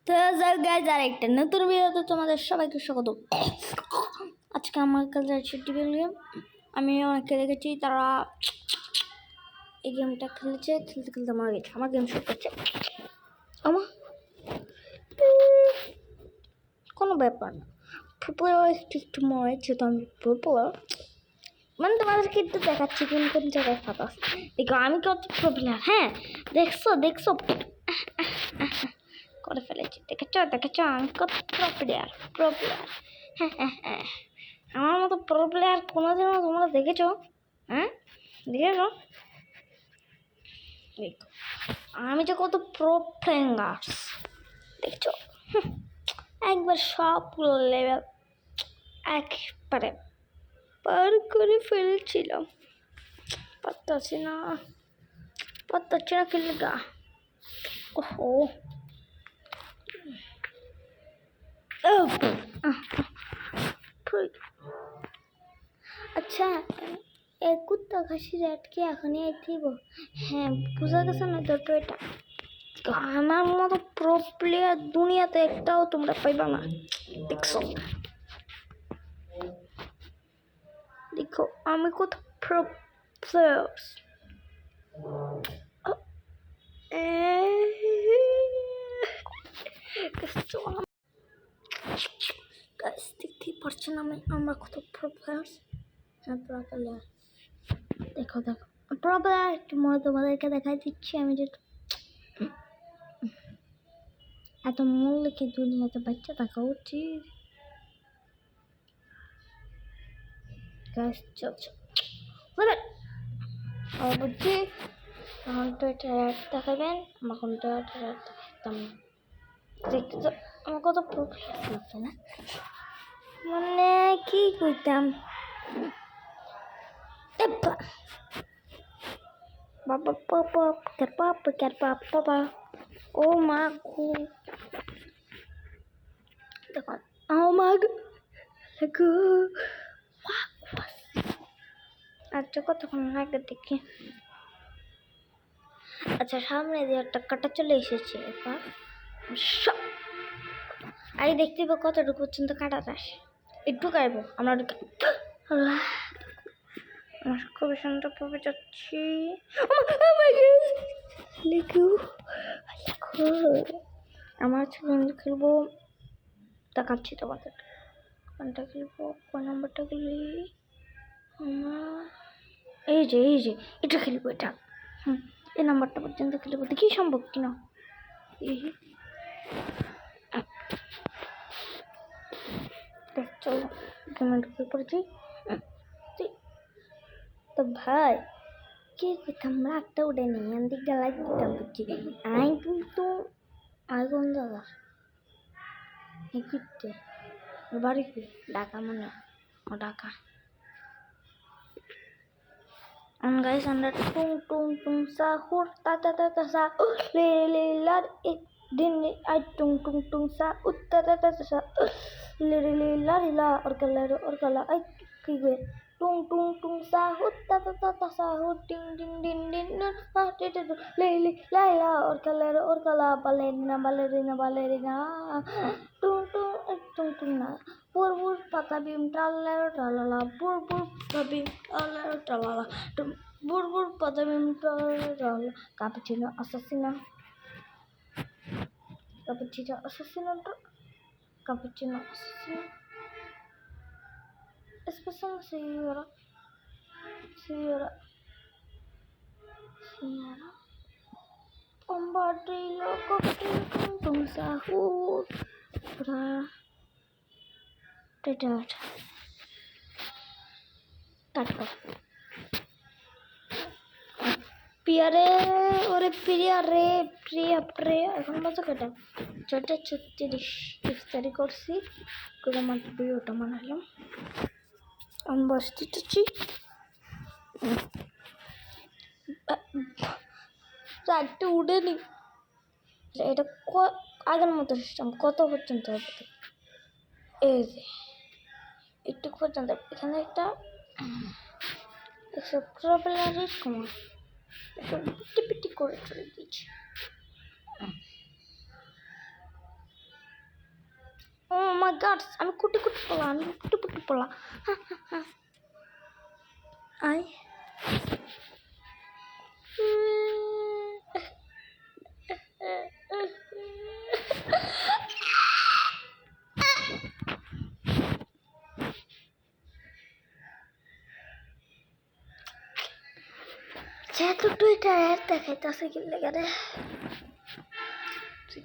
তো গাইজ আর একটা নতুন ভিডিওতে তোমাদের সবাইকে স্বাগত। আজকে আমার কাছে আছে টিভি গেম। আমি অনেককে দেখেছি তারা এই গেমটা খেলতে খেলতে মারা গেছে। আমার গেম শুরু করছে আমার কোনো ব্যাপার না, একটু মরেছে তো আমি বলবো মানে তোমাদেরকে একটু দেখাচ্ছি কোন জায়গায় ফাঁকা। দেখো আমি কত প্রবলেম। হ্যাঁ দেখছো করে ফেলেছি। দেখেছ আমি কত প্রো প্লেয়ার। হ্যাঁ আমার মতো প্রো প্লেয়ার কোনোদিনও তোমরা দেখেছো? হ্যাঁ দেখেছো? দেখো আমি যে কত প্রো ফ্রেঙ্গার্স দেখছো। একবার সবগুলো লেভেল একবারে পার করে ফেলছিলাম। পারতাছি না খেলে গা। ওহো আচ্ছা এই কুত্তা ঘাসির আটকে এখনই আইতেইব। হ্যাঁ বোঝা গেছে না তো এটা আমার মতো প্রো প্লেয়ার দুনিয়াতে একটাও তোমরা পাইবা না। দেখো আমি কত প্রো প্লেয়ার্স। দেখতেই পারছেন আমরা কত প্রো প্লেয়ার্স। হ্যাঁ প্রো প্লেয়ার। দেখো প্রো প্লেয়ার একটু মনে তোমাদেরকে দেখাই দিচ্ছি আমি যে এত মূল্য কি দুনিয়াতে বাচ্চা থাকা উচিত। চলছে বুঝছি এখন তো এটা র্যাট দেখাবেন। আমার এখন তো এটা র্যাট দেখাতাম দেখতে তো আমার কত প্রফিট লাগতো না মানে কি করতাম। বাবা বাবা ও মা খুব দেখুন ও মা গো। আচ্ছা কতক্ষণ আগে দেখি। আচ্ছা সামনে দিয়ে একটা কাটা চলে এসেছে। এবার আগে দেখতে পাবো কতটুকু পর্যন্ত কাটাটা আসে। একটু গাইবো আমরা আমার খুবই সুন্দরভাবে যাচ্ছি। আমার চ্যালেঞ্জ খেলবো দেখাচ্ছি তোমাদের। কোনটা খেলবো কোন নাম্বারটা খেলি আমার এই যে এটা খেলবো এটা। এই নাম্বারটা পর্যন্ত খেলবো দেখি সম্ভব কিনা। চলো কমেন্ট করে পড়েছি তো ভাই কি করতাম রাগটা উঠে নেই দিক জ্বালাই দিতাম বুঝছি আমি কিন্তু আগুন দাদা কিনতে বাড়ি ঢাকা মনে ঢাকা guys আমরা টুং সাহুর তা সা লে লার এক দিন আই টুং সা উত্তা তা সা লে লা और कलर आई की गे টুং সাহু তা সাহু টিং ডিং ডিং ডিং ফাটে লে লা और कलर বালেরিনা টুং না বুর পাতা বিম টালালা বুর পাবিম টালালা বুর পাতা বিম টালালা cappuccino assassino espresso signora un barrillo con sahur কাটবো পিয়ারে ওরে প্রিয়া এখন বাজে কটা 4:36 ইফতারি করছি করে মাত্র ভিডিওটা বানালাম। আমি বসতেছি রাগটা উঠেনি। এটা আগের মতো সিস্টেম কত পর্যন্ত হবে এই যে একটু পর্যন্ত এখানে একটা প্রবলেমের কমা পিটি করে চলে দিয়েছি। মাই গড, আমি কুটি কুটি পড়লা, আমি কুটি কুটি পড়লা। আই যেহেতু তুই টায়ার দেখাইতেছে কি লেগে রে,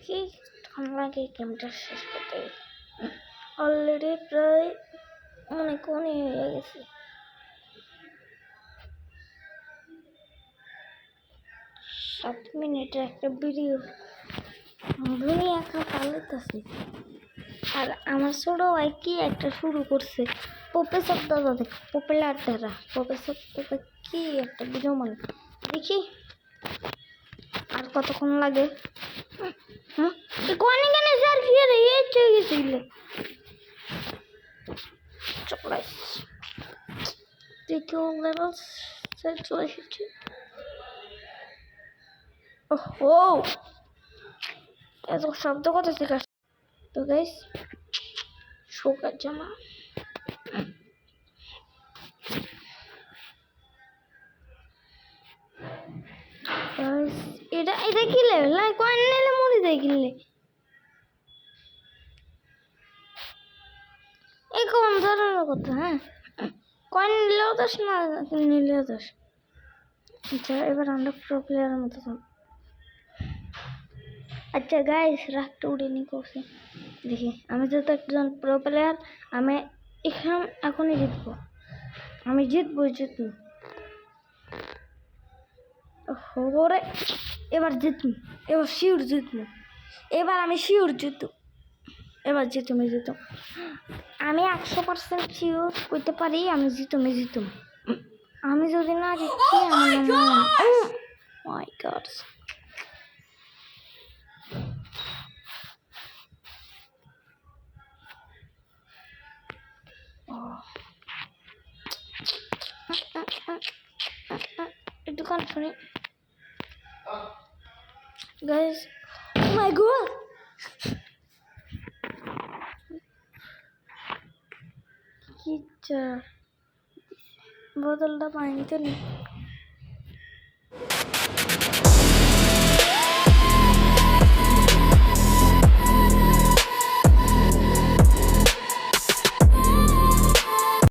কি তখন লাগে গেমটা শেষ করতে। অলরেডি প্রায় অনেকক্ষণই হয়ে গেছে। 7 মিনিটের একটা ভিডিও আমি একা পালাইতেছি। আর আমার ছোট ভাই কি একটা শুরু করছে, প্রফেসর দাদা দেখ, পপুলার দাদা প্রফেসর দাদা কি একটা ভিডিও মানে দেখি আর কতক্ষণ লাগে। কোনে কেন স্যার ফিরে এই চলে গেছিল চলে দ্বিতীয় লেভেল স্যার চলে এসেছে। ও এত শব্দ কথা শেখা তো গাইস, শোকার জামা এটা এটা কি লেভেল না কয়েন নিলে মরে যায় কিনলে এই কম ধরার কথা। হ্যাঁ কয়েন নিলেও দোষ না নিলেও দোষ। আচ্ছা এবার আমরা প্রো প্লেয়ারের মতো থাক। আচ্ছা গাইস রাতটা উড়ে নি করছি দেখি, আমি যেহেতু একজন প্রো প্লেয়ার আমি এখনই জিতবো, আমি জিতবো। ওরে এবার জিতবো, এবার শিওর জিতবো, এবার আমি শিওর জিতবো, এবার জিতুম। আমি 100% শিওর করতে পারি আমি জিতুম। আমি যদি না জিতছি মাই গড। একটু গান শুনি গাইস। ও মাই গড কি বোতলটা পানিতে নেই।